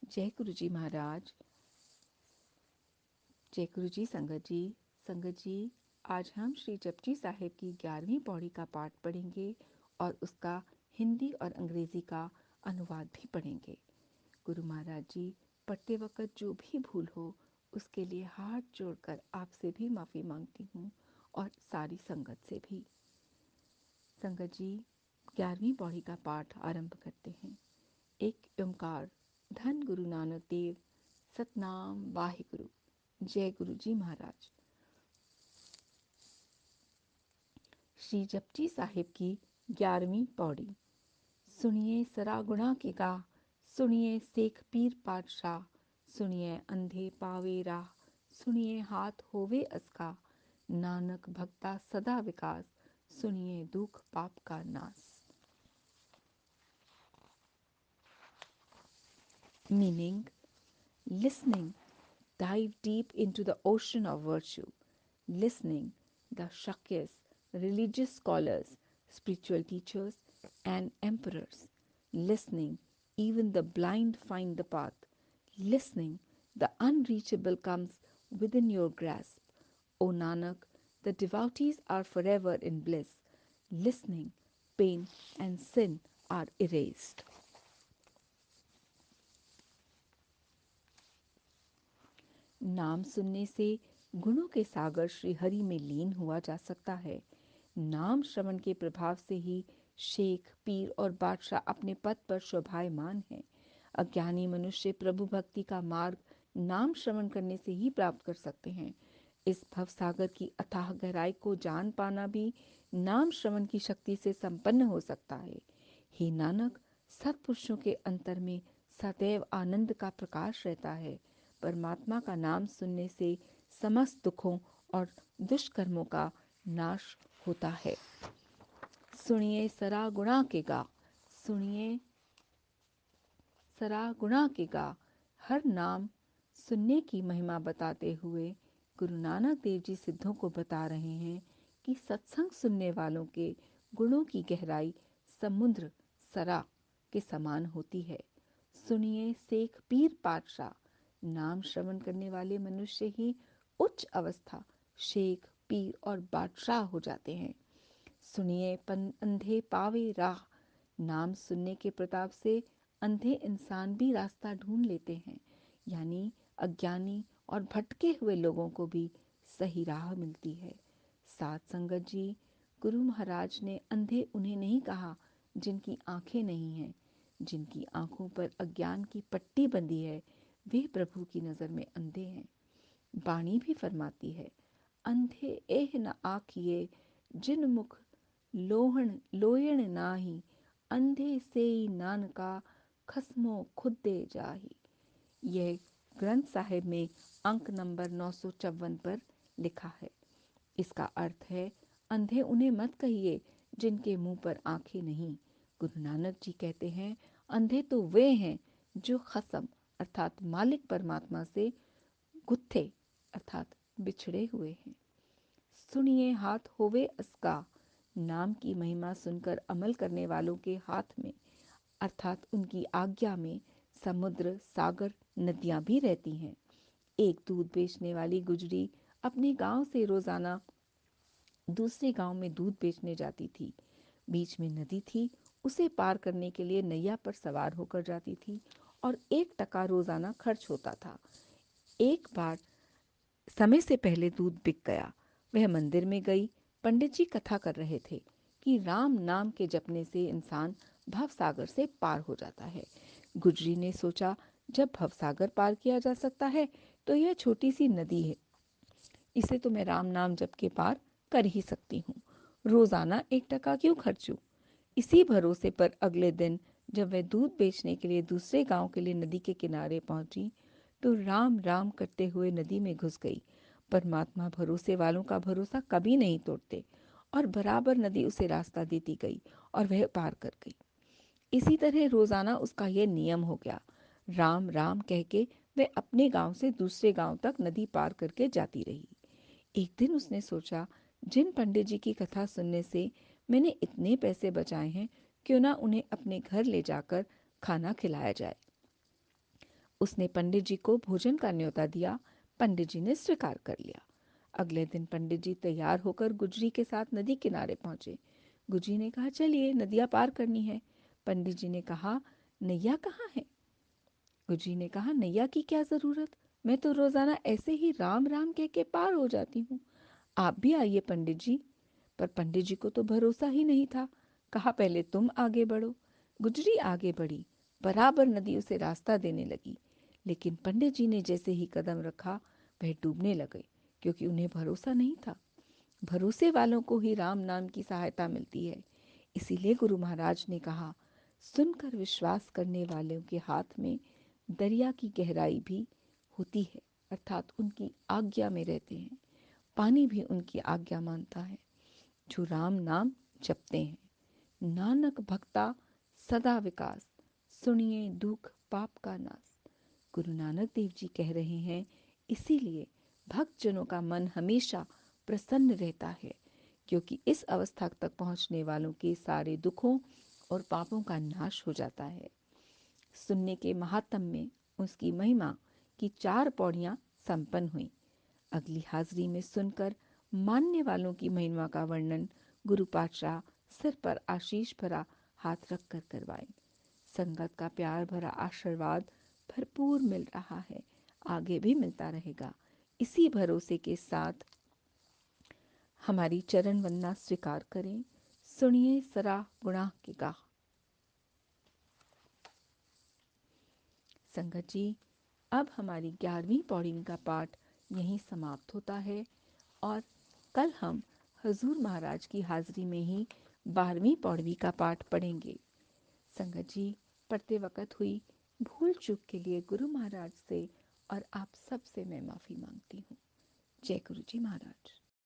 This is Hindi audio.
जय गुरु जी महाराज। जय गुरु जी। संगत जी, आज हम श्री जपजी साहिब की 11वीं पौड़ी का पाठ पढ़ेंगे और उसका हिंदी और अंग्रेजी का अनुवाद भी पढ़ेंगे। गुरु महाराज जी, पढ़ते वक्त जो भी भूल हो उसके लिए हाथ जोड़कर आपसे भी माफ़ी मांगती हूँ और सारी संगत से भी। संगत जी, 11वीं पौड़ी का पाठ आरंभ करते हैं। एक ओंकार, धन गुरु नानक देव, सतनाम वाहिगुरु। जय गुरु जी महाराज। श्री जपजी साहिब की 11वीं पौड़ी। सुनिए सरा गुणा के गा, सुनिए सेख पीर पातशाह, सुनिए अंधे पावे राह, सुनिए हाथ होवे असका, नानक भक्ता सदा विकास, सुनिए दुख पाप का नाश। Meaning: listening, dive deep into the ocean of virtue. Listening, the Shakyas, religious scholars, spiritual teachers, and emperors. Listening, even the blind find the path. Listening, the unreachable comes within your grasp. O Nanak, the devotees are forever in bliss. Listening, pain and sin are erased. नाम सुनने से गुणों के सागर श्री हरि में लीन हुआ जा सकता है। नाम श्रवण के प्रभाव से ही शेख, पीर और बादशाह अपने पद पर शोभायमान हैं। अज्ञानी मनुष्य प्रभु भक्ति का मार्ग नाम श्रवण करने से ही प्राप्त कर सकते हैं। इस भवसागर की अथाह गहराई को जान पाना भी नाम श्रवण की शक्ति से संपन्न हो सकता है। हे नानक, सत्पुरुषों के अंतर में सदैव आनंद का प्रकाश रहता है। परमात्मा का नाम सुनने से समस्त दुखों और दुष्कर्मों का नाश होता है। सुनिए सरा गुणा के गा, सुनिए सरा गुणा के गा। हर नाम सुनने की महिमा बताते हुए गुरु नानक देव जी सिद्धों को बता रहे हैं कि सत्संग सुनने वालों के गुणों की गहराई समुद्र सरा के समान होती है। सुनिए सेख पीर पातशाह, नाम श्रवण करने वाले मनुष्य ही उच्च अवस्था शेख, पीर और बादशाह हो जाते हैं। सुनिए अंधे पावे राह, नाम सुनने के प्रताप से अंधे इंसान भी रास्ता ढूंढ लेते हैं, यानी अज्ञानी और भटके हुए लोगों को भी सही राह मिलती है। साथ संगत जी, गुरु महाराज ने अंधे उन्हें नहीं कहा जिनकी आंखें नहीं हैं। जिनकी आंखों पर अज्ञान की पट्टी बंधी है वे प्रभु की नजर में अंधे हैं। बाणी भी फरमाती है, अंधे एह न आखिए, जिन मुख लोयण नाही, अंधे सेई नानका, खसमो खुदे जाही। यह ग्रंथ साहिब में अंक नंबर 954 पर लिखा है। इसका अर्थ है, अंधे उन्हें मत कहिए जिनके मुंह पर आंखें नहीं। गुरु नानक जी कहते हैं, अंधे तो वे हैं जो खसम अर्थात मालिक परमात्मा से गुत्थे अर्थात बिछड़े हुए हैं। सुनिए हाथ होवे असका, नाम की महिमा सुनकर अमल करने वालों के हाथ में अर्थात उनकी आज्ञा में समुद्र, सागर, नदियां भी रहती हैं। एक दूध बेचने वाली गुजरी अपने गांव से रोजाना दूसरे गांव में दूध बेचने जाती थी। बीच में नदी थी, उसे पार करने के लिए नैया पर सवार होकर जाती थी और 1 टका रोजाना खर्च होता था। एक बार समय से पहले दूध बिक गया। वह मंदिर में गई। पंडित जी कथा कर रहे थे कि राम नाम के जपने से इंसान भवसागर से पार हो जाता है। गुजरी ने सोचा, जब भवसागर पार किया जा सकता है तो यह छोटी सी नदी है, इसे तो मैं राम नाम जप के पार कर ही सकती हूँ। रोजाना 1 टका क्यों खर्चूं? इसी भरोसे पर अगले दिन जब वह दूध बेचने के लिए दूसरे गांव के लिए नदी के किनारे पहुंची तो राम राम करते हुए नदी में घुस गई। परमात्मा भरोसे वालों का भरोसा कभी नहीं तोड़ते और बराबर नदी उसे रास्ता देती गई और वह पार कर गई। इसी तरह रोजाना उसका यह नियम हो गया। राम राम कह के वह अपने गांव से दूसरे गांव तक नदी पार करके जाती रही। एक दिन उसने सोचा, जिन पंडित जी की कथा सुनने से मैंने इतने पैसे बचाए हैं, क्यों ना उन्हें अपने घर ले जाकर खाना खिलाया जाए। उसने पंडित जी को भोजन का न्योता दिया। पंडित जी ने स्वीकार कर लिया। अगले दिन पंडित जी तैयार होकर गुजरी के साथ नदी किनारे पहुंचे। गुजरी ने कहा, चलिए नदियाँ पार करनी है। पंडित जी ने कहा, नैया कहाँ है? गुजरी ने कहा, नैया की क्या ज़रूरत, मैं तो रोज़ाना ऐसे ही राम राम कह के पार हो जाती हूँ। आप भी आइए पंडित जी। पर पंडित जी को तो भरोसा ही नहीं था। कहा, पहले तुम आगे बढ़ो। गुजरी आगे बढ़ी। बराबर नदी उसे रास्ता देने लगी। लेकिन पंडित जी ने जैसे ही कदम रखा, वह डूबने लगे, क्योंकि उन्हें भरोसा नहीं था। भरोसे वालों को ही राम नाम की सहायता मिलती है। इसीलिए गुरु महाराज ने कहा, सुनकर विश्वास करने वालों के हाथ में दरिया की गहराई भी होती है, अर्थात उनकी आज्ञा में रहते हैं। पानी भी उनकी आज्ञा मानता है, जो राम नाम जपते हैं। नानक भक्ता सदा विकास, सुनिए दुख पाप का नाश। गुरु नानक देव जी कह रहे हैं, इसीलिए भक्तजनों का मन हमेशा प्रसन्न रहता है, क्योंकि इस अवस्था तक पहुंचने वालों के सारे दुखों और पापों का नाश हो जाता है। सुनने के महात्म में उसकी महिमा की 4 पौड़ियां संपन्न हुई। अगली हाजिरी में सुनकर मानने वालों की महिमा का वर्णन गुरु पातशाह सिर पर आशीष भरा हाथ रख कर करवाएं। संगत का प्यार भरा आशीर्वाद भरपूर मिल रहा है, आगे भी मिलता रहेगा। इसी भरोसे के साथ हमारी चरण वंदना स्वीकार करें। सुनिए सरा गुणाह की गाह। संगत जी, अब हमारी 11वीं पौड़ी का पाठ यहीं समाप्त होता है और कल हम हजूर महाराज की हाजिरी में ही 12वीं पौड़ी का पाठ पढ़ेंगे। संगत जी, पढ़ते वक्त हुई भूल चूक के लिए गुरु महाराज से और आप सब से मैं माफ़ी मांगती हूँ। जय गुरु जी महाराज।